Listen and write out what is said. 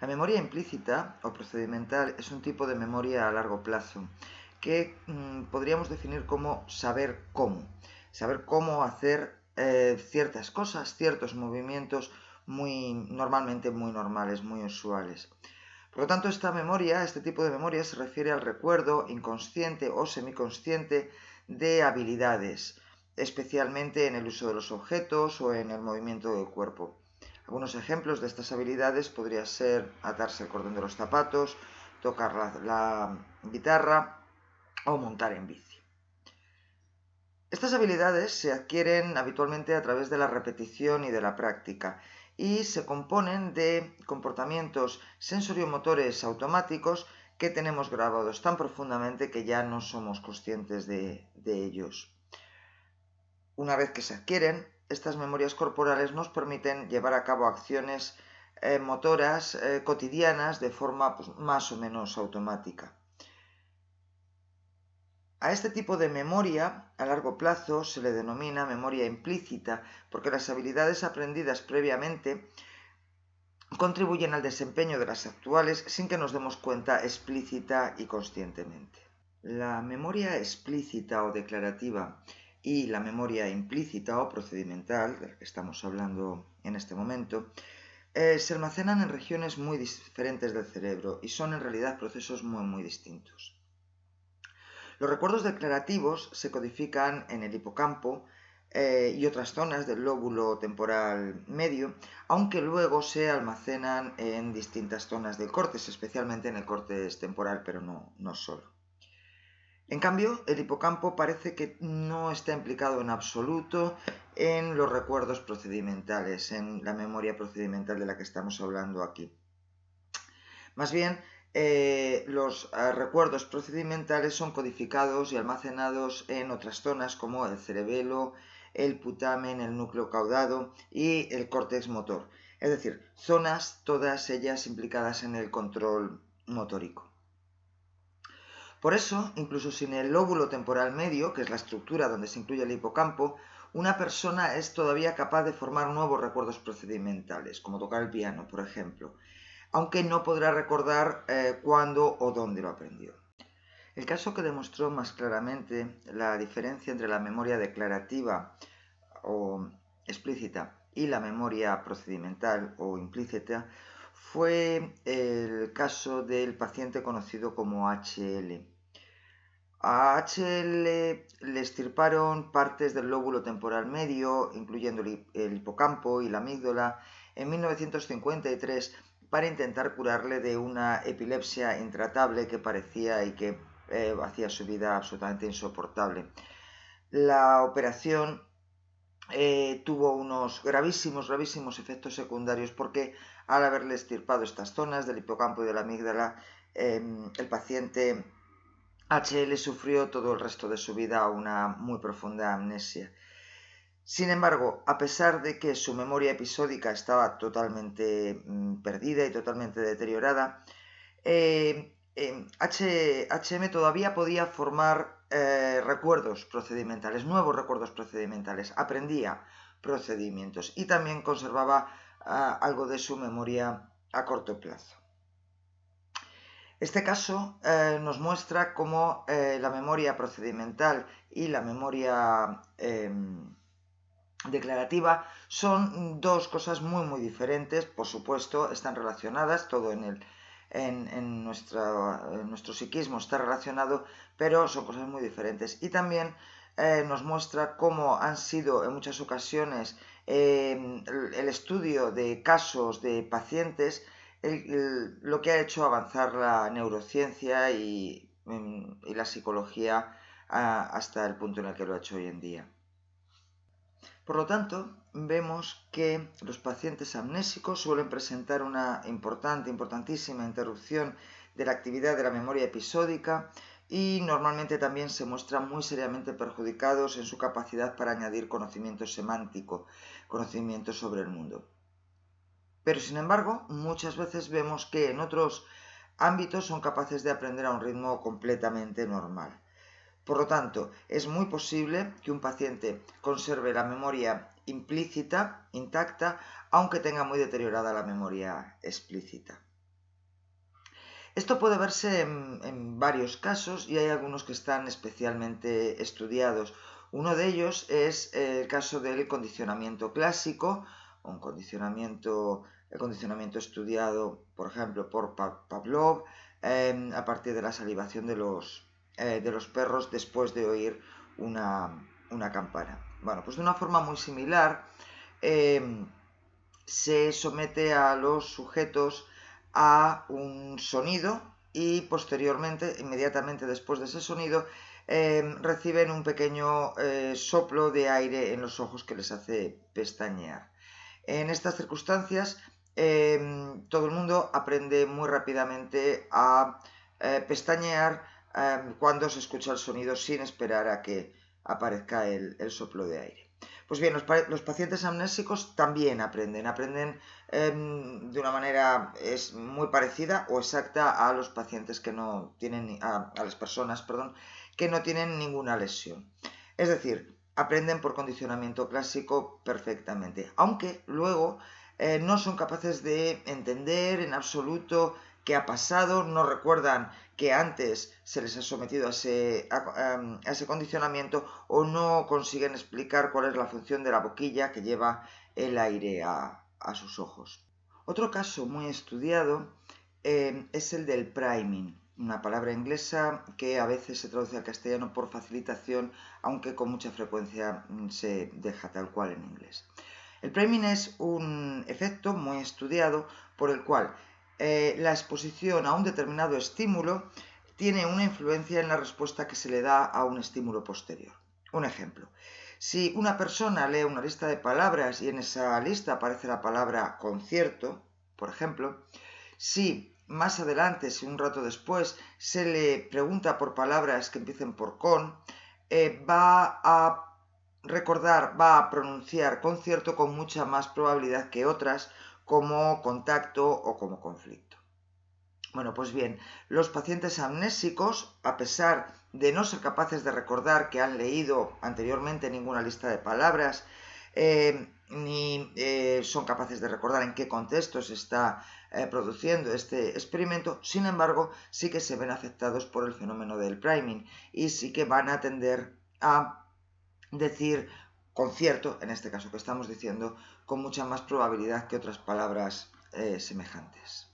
La memoria implícita o procedimental es un tipo de memoria a largo plazo que podríamos definir como saber cómo hacer ciertas cosas, ciertos movimientos normalmente muy normales, muy usuales. Por lo tanto, este tipo de memoria se refiere al recuerdo inconsciente o semiconsciente de habilidades, especialmente en el uso de los objetos o en el movimiento del cuerpo. Algunos ejemplos de estas habilidades podrían ser atarse el cordón de los zapatos, tocar la guitarra o montar en bici. Estas habilidades se adquieren habitualmente a través de la repetición y de la práctica y se componen de comportamientos sensoromotores automáticos que tenemos grabados tan profundamente que ya no somos conscientes de ellos. Una vez que se adquieren, estas memorias corporales nos permiten llevar a cabo acciones motoras cotidianas de forma más o menos automática. A este tipo de memoria a largo plazo se le denomina memoria implícita porque las habilidades aprendidas previamente contribuyen al desempeño de las actuales sin que nos demos cuenta explícita y conscientemente. La memoria explícita o declarativa y la memoria implícita o procedimental, de la que estamos hablando en este momento, se almacenan en regiones muy diferentes del cerebro y son en realidad procesos muy distintos. Los recuerdos declarativos se codifican en el hipocampo y otras zonas del lóbulo temporal medio, aunque luego se almacenan en distintas zonas del córtex, especialmente en el córtex temporal, pero no solo. En cambio, el hipocampo parece que no está implicado en absoluto en los recuerdos procedimentales, en la memoria procedimental de la que estamos hablando aquí. Más bien, los recuerdos procedimentales son codificados y almacenados en otras zonas como el cerebelo, el putamen, el núcleo caudado y el córtex motor. Es decir, zonas todas ellas implicadas en el control motórico. Por eso, incluso sin el lóbulo temporal medio, que es la estructura donde se incluye el hipocampo, una persona es todavía capaz de formar nuevos recuerdos procedimentales, como tocar el piano, por ejemplo, aunque no podrá recordar cuándo o dónde lo aprendió. El caso que demostró más claramente la diferencia entre la memoria declarativa o explícita y la memoria procedimental o implícita fue el caso del paciente conocido como HL. A HL le extirparon partes del lóbulo temporal medio, incluyendo el hipocampo y la amígdala, en 1953 para intentar curarle de una epilepsia intratable que parecía y que hacía su vida absolutamente insoportable. La operación tuvo unos gravísimos efectos secundarios porque al haberle extirpado estas zonas del hipocampo y de la amígdala, el paciente HL sufrió todo el resto de su vida una muy profunda amnesia. Sin embargo, a pesar de que su memoria episódica estaba totalmente perdida y totalmente deteriorada, HM todavía podía formar recuerdos procedimentales, nuevos recuerdos procedimentales, aprendía procedimientos y también conservaba algo de su memoria a corto plazo. Este caso nos muestra cómo la memoria procedimental y la memoria declarativa son dos cosas muy diferentes. Por supuesto, están relacionadas, todo en nuestro psiquismo está relacionado, pero son cosas muy diferentes. Y también nos muestra cómo han sido en muchas ocasiones el estudio de casos de pacientes lo que ha hecho avanzar la neurociencia y la psicología hasta el punto en el que lo ha hecho hoy en día. Por lo tanto, vemos que los pacientes amnésicos suelen presentar una importantísima interrupción de la actividad de la memoria episódica y normalmente también se muestran muy seriamente perjudicados en su capacidad para añadir conocimiento semántico, conocimiento sobre el mundo. Pero sin embargo, muchas veces vemos que en otros ámbitos son capaces de aprender a un ritmo completamente normal. Por lo tanto, es muy posible que un paciente conserve la memoria implícita intacta, aunque tenga muy deteriorada la memoria explícita. Esto puede verse en varios casos y hay algunos que están especialmente estudiados. Uno de ellos es el caso del condicionamiento clásico, el condicionamiento estudiado, por ejemplo, por Pavlov, a partir de la salivación de los perros después de oír una campana. Bueno, pues de una forma muy similar, se somete a los sujetos a un sonido y posteriormente, inmediatamente después de ese sonido, reciben un pequeño soplo de aire en los ojos que les hace pestañear. En estas circunstancias, todo el mundo aprende muy rápidamente a pestañear cuando se escucha el sonido sin esperar a que aparezca el soplo de aire. Pues bien, los pacientes amnésicos también aprenden de una manera muy parecida o exacta a los pacientes que no tienen, a las personas, perdón, que no tienen ninguna lesión. Es decir, aprenden por condicionamiento clásico perfectamente, aunque luego no son capaces de entender en absoluto qué ha pasado, no recuerdan que antes se les ha sometido a ese condicionamiento o no consiguen explicar cuál es la función de la boquilla que lleva el aire a sus ojos. Otro caso muy estudiado es el del priming, una palabra inglesa que a veces se traduce al castellano por facilitación, aunque con mucha frecuencia se deja tal cual en inglés. El priming es un efecto muy estudiado por el cual la exposición a un determinado estímulo tiene una influencia en la respuesta que se le da a un estímulo posterior. Un ejemplo, si una persona lee una lista de palabras y en esa lista aparece la palabra concierto, por ejemplo, si más adelante, si un rato después, se le pregunta por palabras que empiecen por con, va a recordar, va a pronunciar concierto con mucha más probabilidad que otras, como contacto o como conflicto. Bueno, pues bien, los pacientes amnésicos, a pesar de no ser capaces de recordar que han leído anteriormente ninguna lista de palabras, ni son capaces de recordar en qué contexto se está produciendo este experimento, sin embargo, sí que se ven afectados por el fenómeno del priming y sí que van a tender a decir concierto, en este caso que estamos diciendo, con mucha más probabilidad que otras palabras semejantes.